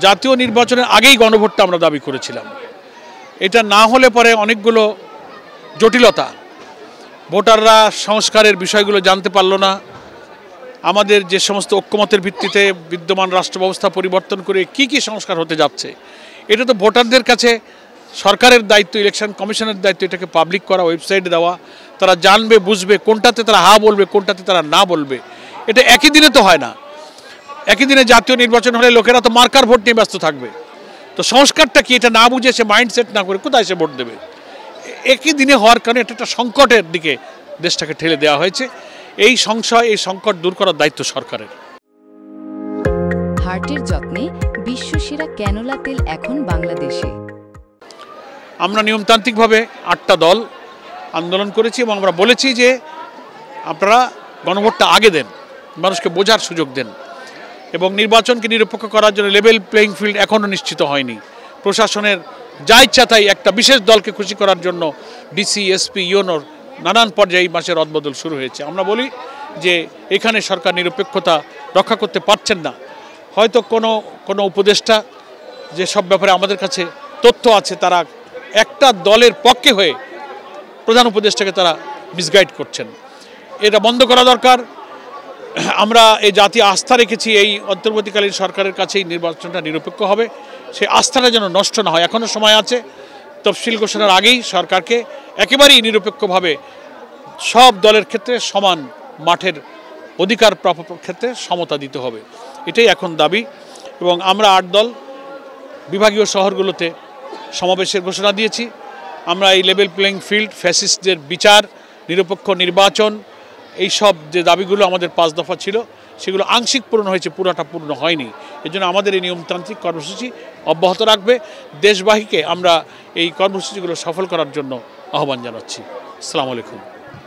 জাতীয় নির্বাচনের আগেই গণভোটটা আমরা দাবি করেছিলাম। এটা না হলে পরে অনেকগুলো জটিলতা, ভোটাররা সংস্কারের বিষয়গুলো জানতে পারল না। আমাদের যে সমস্ত ঐক্যমতের ভিত্তিতে বিদ্যমান রাষ্ট্র ব্যবস্থা পরিবর্তন করে কি কি সংস্কার হতে যাচ্ছে, এটা তো ভোটারদের কাছে সরকারের দায়িত্ব, ইলেকশন কমিশনের দায়িত্ব এটাকে পাবলিক করা, ওয়েবসাইটে দেওয়া। তারা জানবে, বুঝবে, কোনটাতে তারা হা বলবে, কোনটাতে তারা না বলবে। এটা একই দিনে তো হয় না। একই দিনে জাতীয় নির্বাচন হলে লোকেরা তো মার্কার ভোট নিয়ে ব্যস্ত থাকবে। তো সংস্কারটা কি, এটা না বুঝে সে মাইন্ডসেট না করে কোথায় সে ভোট দেবে? একই দিনে হওয়ার কারণে এটা একটা সংকটের দিকে দেশটাকে ঠেলে দেওয়া হয়েছে। এই সংশয়, এই সংকট দূর করার দায়িত্ব সরকারের। হার্টের যত্নে বিশ্বসেরা ক্যানোলা তেল এখন বাংলাদেশে। আমরা নিয়মতান্ত্রিকভাবে 8টা দল আন্দোলন করেছি এবং আমরা বলেছি যে আপনারা গণভোটটা আগে দেন, মানুষকে বোঝার সুযোগ দেন এবং নির্বাচনকে নিরপেক্ষ করার জন্য লেভেল প্লেইং ফিল্ড এখনও নিশ্চিত হয়নি। প্রশাসনের যা ইচ্ছা তাই একটা বিশেষ দলকে খুশি করার জন্য ডিসি, এসপি, ইউনোর নানান পর্যায়ে এই মাসের রদবদল শুরু হয়েছে। আমরা বলি যে এখানে সরকার নিরপেক্ষতা রক্ষা করতে পারছেন না। হয়তো কোনো উপদেষ্টা, যে সব ব্যাপারে আমাদের কাছে তথ্য আছে, তারা একটা দলের পক্ষে হয়ে প্রধান উপদেষ্টাকে তারা মিসগাইড করছেন। এটা বন্ধ করা দরকার। আমরা এই জাতীয় আস্থা রেখেছি এই অন্তর্বর্তীকালীন সরকারের কাছেই নির্বাচনটা নিরপেক্ষ হবে, সেই আস্থাটা যেন নষ্ট না হয়। এখনও সময় আছে। তফসিল ঘোষণার আগেই সরকারকে একেবারেই নিরপেক্ষভাবে সব দলের ক্ষেত্রে সমান মাঠের অধিকার প্রাপ্য ক্ষেত্রে সমতা দিতে হবে, এটাই এখন দাবি। এবং আমরা 8 দল বিভাগীয় শহরগুলোতে সমাবেশের ঘোষণা দিয়েছি। আমরা এই লেভেল প্লেইং ফিল্ড, ফ্যাসিস্টদের বিচার, নিরপেক্ষ নির্বাচন, এই সব যে দাবিগুলো আমাদের 5 দফা ছিল, সেগুলো আংশিক পূরণ হয়েছে, পুরোটা পূর্ণ হয়নি। এজন্য আমাদের এই নিয়মতান্ত্রিক কর্মসূচি অব্যাহত রাখবে। দেশবাহীকে আমরা এই কর্মসূচিগুলো সফল করার জন্য আহ্বান জানাচ্ছি। আসসালামু আলাইকুম।